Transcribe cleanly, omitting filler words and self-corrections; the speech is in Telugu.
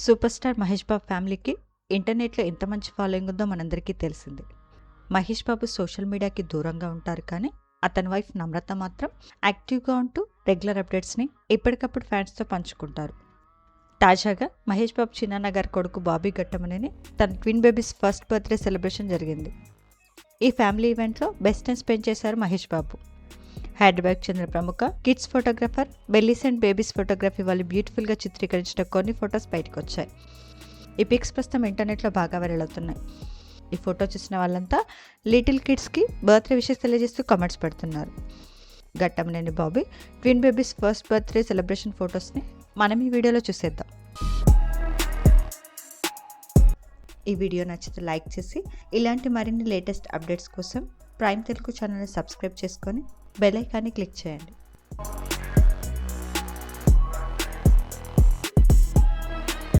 సూపర్ స్టార్ మహేష్ బాబు ఫ్యామిలీకి ఇంటర్నెట్లో ఎంత మంచి ఫాలోయింగ్ ఉందో మనందరికీ తెలిసిందే. మహేష్ బాబు సోషల్ మీడియాకి దూరంగా ఉంటారు, కానీ అతని వైఫ్ నమ్రత మాత్రం యాక్టివ్గా ఉంటూ రెగ్యులర్ అప్డేట్స్ని ఎప్పటికప్పుడు ఫ్యాన్స్తో పంచుకుంటారు. తాజాగా మహేష్ బాబు చిన్నాన్న గారి కొడుకు బాబీ ఘట్టమనేని తన twin babies first birthday celebration జరిగింది. ఈ ఫ్యామిలీ ఈవెంట్లో బెస్ట్ టైం స్పెండ్ చేశారు మహేష్ బాబు. హైదరాబాద్కి చెందిన ప్రముఖ kids photographer bellies and babies photography వాళ్ళు బ్యూటిఫుల్గా చిత్రీకరించిన కొన్ని ఫొటోస్ బయటకు వచ్చాయి. ఈ పిక్స్ ప్రస్తుతం ఇంటర్నెట్లో బాగా వైరల్ అవుతున్నాయి. ఈ ఫోటో చూసిన వాళ్ళంతా లిటిల్ కిడ్స్కి బర్త్డే విషెస్ తెలియజేస్తూ కామెంట్స్ పెడుతున్నారు. Ghattamaneni Bobby twin babies first birthday celebration ఫొటోస్ని మనం ఈ వీడియోలో చూసేద్దాం. ఈ వీడియో నచ్చితే లైక్ చేసి ఇలాంటి మరిన్ని లేటెస్ట్ అప్డేట్స్ కోసం ప్రైమ్ తెలుగు ఛానల్ని సబ్స్క్రైబ్ చేసుకొని బెల్ ఐకాన్ని క్లిక్ చేయండి.